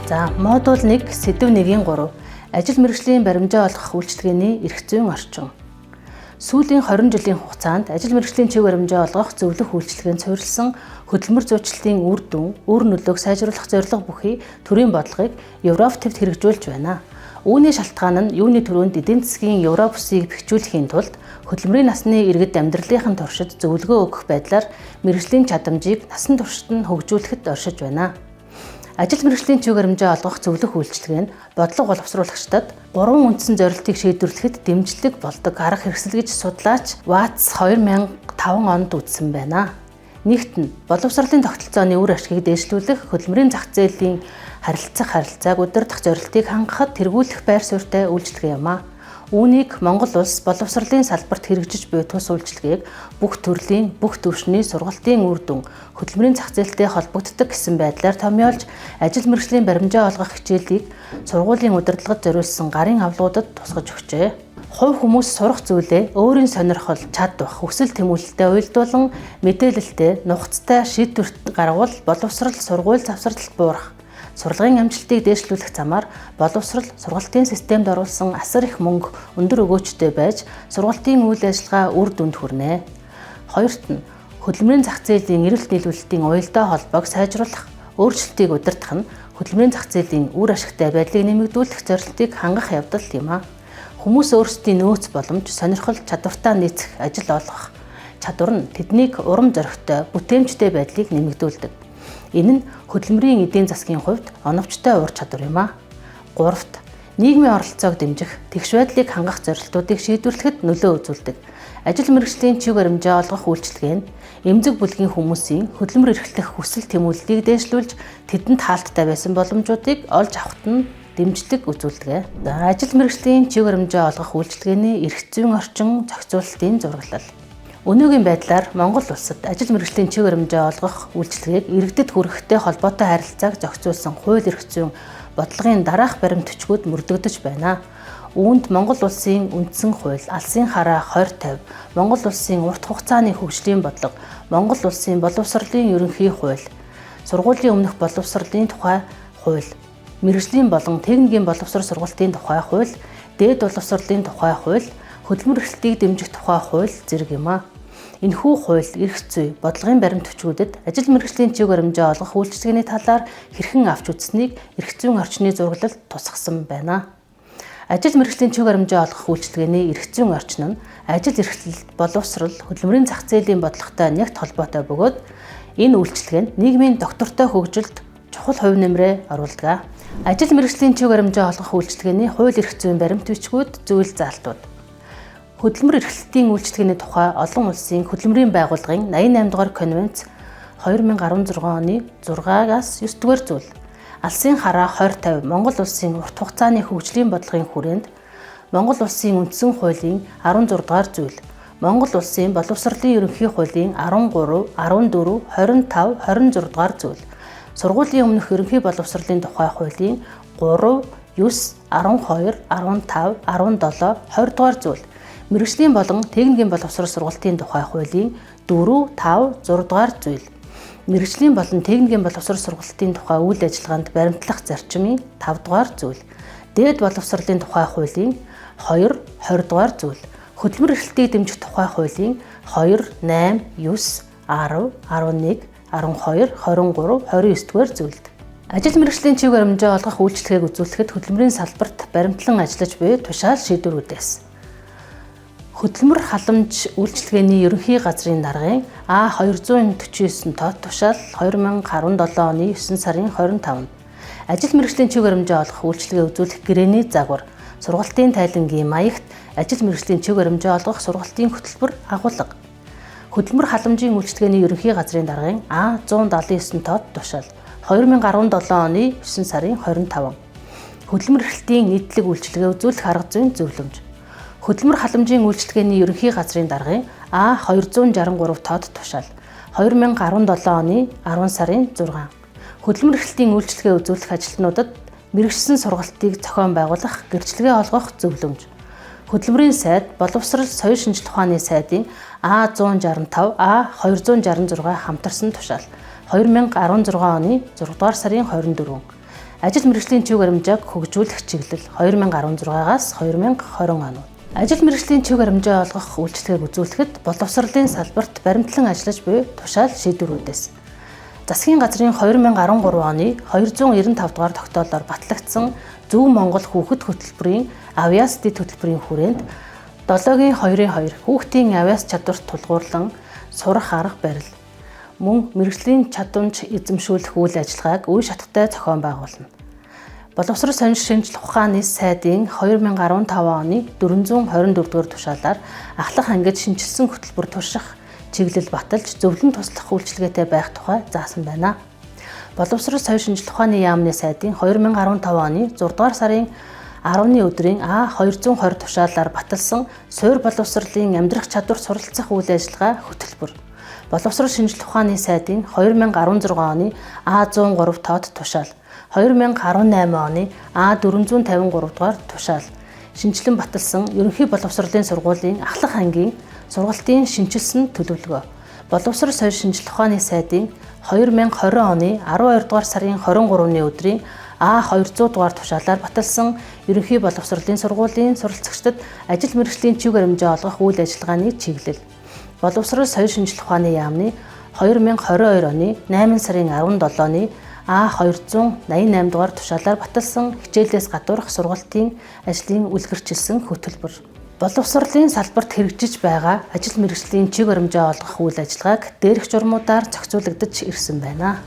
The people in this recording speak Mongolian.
За, модуль 1 сэдв 1-ийн 3 ажил мэргэжлийн баримжаа олгох үйлчилгээний эрх зүйн орчин. Сүүлийн 20 жилийн хугацаанд ажил мэргэжлийн чиг баримжаа олгох зөвлөх үйлчилгээнд суурилсан хөдөлмөр зуучлалын үр дүн, үр нөлөөг сайжруулах зорилго бүхий төрийн бодлогыг Европ төвд хэрэгжүүлж байна. Үүний шалтгаан нь юуны төрөнд эдийн засгийн Европ бүсийг бэхжүүлэхийн тулд хөдөлмөрийн насны иргэд амьдралынхын туршид зөвлөгөө өгөх байдлаар мэргэжлийн чадамжийг насан туршид нь хөгжүүлэхэд оршиж байна. Ажил мэргэжлийн чиг баримжаа олгох зөвлөх үйлчилгээ нь бодлого боловсруулагчдад 3 үндсэн зорилтыг шийдвэрлэхэд дэмжлэг болдог арга хэрэгсэл гэж судлаач Ватс 2005 онд үзсэн байна. Нэгт нь боловсролын тогтолцооны үр ашгийг дээшлүүлэх хөдөлмөрийн зах зээлийн харилцааг удирдах зорилтыг хангахад тэргүүлэх байр суурьтай үйлчилгээ юм а. Үүнийг Монгол улс боловсролын салбарт хэрэгжиж буй тус үйлчилгээг бүх төрлийн, бүх түвшний сургалтын үр дүн, хөдөлмөрийн зах зээлтэй холбогддог гэсэн байдлаар томьёолж, ажил мэргэжлийн баримжаа олгох хичээлийг сургуулийн удирдлагад зориулсан гарын авлагуудад тусгаж өгчээ. Хувь хүмүүс сурах зүйлээ өөрийн сонирхол, чадвах, хүсэл тэмүүлэлтэд уялдуулан мэдээлэлтэй, нухацтай шийдвэрт гаргавал боловсрол сургууль завсарлалт буурах. Сурлагын амжилтыг дээшлүүлэх замаар боловсрол сургалтын системд оруулсан асар их мөнгө өндөр өгөөчтэй байж сургалтын үйл ажиллагаа үр дүнд хүрнэ. Хоёрт нь хөдөлмөрийн зах зээлийн эрэлт нийлүүлэлтийн уялдаа холбоог сайжруулах, өөрчлөлтийг удирдах нь хөдөлмөрийн зах зээлийн үр ашигтай байдлыг нэмэгдүүлэх зорилтыг хангах явдал юм а. Хүмүүс өөрсдийн нөөц боломж, сонирхол, чадвартаа нийцэх, ажил олгох чадвар нь тэднийг урам зоригтой, бүтээмжтэй байдлыг нэмэгдүүлдэг. Энэ нь хөдөлмөрийн эдийн засгийн хувьд оновчтой ур чадвар юм а. Гуравт нийгмийн оролцоог дэмжих, тэгш байдлыг хангах зорилтуудыг шийдвэрлэхэд нөлөө үзүүлдэг. Ажил мэргэжлийн чиг баримжаа олгох үйлчилгээ нь эмзэг бүлгийн хүмүүсийн хөдөлмөр эрхлэх хүсэл тэмүүллийг дээшлүүлж, тэдэнд хаалттай байсан боломжуудыг олж авахт нь дэмжлэг үзүүлдэг. Ажил мэргэжлийн чиг баримжаа олгох үйлчилгээний эрх зүйн орчин зохицуулалтын зураглал. Өнөөгийн байдлаар Монгол улсад ажил мэргэжлийн чиг баримжаа олгох үйлчилгээг иргэдэд хүрэхтэй холбоотой харилцааг зохицуулсан хууль эрх зүйн бодлогын дараах баримт төчгүүд мөрдөгдөж байна. Үүнд Монгол улсын үндсэн хууль, алсын хараа 2050, Монгол улсын урт хугацааны хөгжлийн бодлого, Монгол улсын боловсролын ерөнхий хууль, сургуулийн өмнөх боловсролын тухай хууль, мэргэжлийн болон техникийн боловсрол сургалтын тухай хууль, дээд боловсролын тухай хууль, хөдөлмөр эрхлэлтийг дэмжих тухай хууль зэрэг юм а. Энэхүү хууль, эрх зүй, бодлогын баримт төчгүүдэд ажил мэргэжлийн чиг баримжаа олгох үйлчилгээний талаар хэрхэн авч үзснийг эрх зүйн орчны зураглалд тусгасан байна. Ажил мэргэжлийн чиг баримжаа олгох үйлчилгээний эрх зүйн орчин нь ажил эрхлэлт, боловсрол, хөдөлмөрийн зах зээлийн бодлоготой нягт холбоотой бөгөөд энэ үйлчилгээ нь нийгмийн доктортой хөгжилд чухал хувь нэмрээ оруулдаг. Ажил мэргэжлийн чиг баримжаа олгох үйлчилгээний хууль эрх зүйн баримт төчгүүд, зүйл заалтууд. Хөдөлмөр эрхлэлтийн үйлчилгээний тухай олон улсын хөдөлмөрийн байгууллагын 88 дугаар конвенц 2016 оны 6-аас 9 дугаар зүйл. Алсын хараа 2050 Монгол улсын урт хугацааны хөгжлийн бодлогын хүрээнд Монгол улсын үндсэн хуулийн 16 дугаар зүйл. Монгол улсын боловсролын ерөнхий хуулийн 13, 14, 25, 26 дугаар зүйл. Сургуулийн өмнөх ерөнхий боловсролын тухай хуулийн 3, 9, 12, 15, 17, 20 дугаар зүйл. Мэргэжлийн болон техникийн боловсрол сургалтын тухай хуулийн 4, 5, 6 дугаар зүйл. Мэргэжлийн болон техникийн боловсрол сургалтын тухай үйл ажиллагаанд баримтлах зарчмын 5 дугаар зүйл. Дээд боловсролын тухай хуулийн 2, 20 дугаар зүйл. Хөдөлмөр эрхлэлтийг дэмжих тухай хуулийн 2, 8, 9, 10, 11, 12, 23, 29 дугаар зүйлд. Ажил мэргэжлийн чиг баримжаа олгох үйлчилгээг үзүүлэхэд хөдөлмөрийн салбарт баримтлан ажиллаж буй тушаал шийдвэрүүдээс. Хөдөлмөр халамж үйлчилгээний ерөнхий газрын даргын А249 тот тушаал 2017 оны 9 сарын 25-нд ажил мэргэжлийн чиг баримжаа олгох үйлчилгээ үзүүлэх гэрээний загвар, сургалтын тайлангийн маягт ажил мэргэжлийн чиг баримжаа олгох сургалтын хөтөлбөр агуулга. Хөдөлмөр халамжийн үйлчилгээний ерөнхий газрын даргын А179 тот тушаал 2017 оны 9 сарын 25. Хөдөлмөр эрхлэлтийн нийтлэг үйлчилгээ үзүүлэх арга зүйн зөвлөмж. Хөдөлмөр халамжийн үйлчилгээний ерөнхий газрын даргын А263 тод тушаал 2017 оны 10 сарын 6. Хөдөлмөр эрхлэлтийн үйлчилгээ үзүүлэх ажилтнуудад мэргэжсэн сургалтыг зохион байгуулах, гэрчлэгээ олгох зөвлөмж. Хөдөлмөрийн сайд, боловсрол соёл шинжилх ухааны сайдын А165, А266 хамтарсан тушаал 2016 оны 6 дугаар сарын 24. Ажил мэргэжлийн чиг баримжааг хөгжүүлэх чиглэл 2016-аас 2020 онууд. Ажил мэргэжлийн чиг баримжаа олгох үйлчилгээг үзүүлэхэд боловсролын салбарт баримтлан ажиллаж буй тушаал шийдвэрүүдээс Засгийн газрын 2013 оны 295 дугаар тогтоолоор батлагдсан Зөв Монгол хүүхэд хөтөлбөрийн авьяас дэд хөтөлбөрийн хүрээнд 7-2-2 хүүхдийн авьяас чадварт тулгуурлан сурах арга барил мөн мэргэжлийн чадамж эзэмшүүлэх үйл ажиллагааг үе шаттай зохион байгуулна. Боловсрол сонирхол шинжилх ухааны сайдын 2015 оны 424 дугаар тушаалаар ахлах ангид шинжилсэн хөтөлбөр турших чиглэл баталж зөвлөн туслах үйлчилгээтэй байх тухай заасан байна. Боловсрол соёл шинжилх ухааны яамны сайдын 2015 оны 6 дугаар сарын 10-ны өдрийн А220 тушаалаар баталсан суур боловсролын амьдрах чадвар суралцах үйл ажиллагаа хөтөлбөр. Боловсрол шинжилх ухааны сайдын 2016 оны А103 тоод тушаал, 2018 оны А453 дугаар тушаал, шинжилэн баталсан ерөнхий боловсролын сургуулийн ахлах ангийн сургалтын шинжилсэн төлөвлөгөө. Боловсрол соёл шинжилх ухааны сайдын 2020 оны 12 дугаар сарын 23-ны өдрийн А200 дугаар тушаалаар баталсан ерөнхий боловсролын сургуулийн суралцагчдад ажил мэргэжлийн чиг баримжаа олгох үйл ажиллагааны чиглэл. Боловсрол соёл шинжилх ухааны яамны 2022 оны 8 сарын 17-ны А288 дугаар тушаалаар баталсан хичээлээс гадуурх сургалтын ажлын үлгэрчилсэн хөтөлбөр. Боловсролын салбарт хэрэгжиж байгаа ажил мэргэжлийн чиг баримжаа олгох үйл ажиллагааг дээрх журмуудаар зохицуулагдаж ирсэн байна.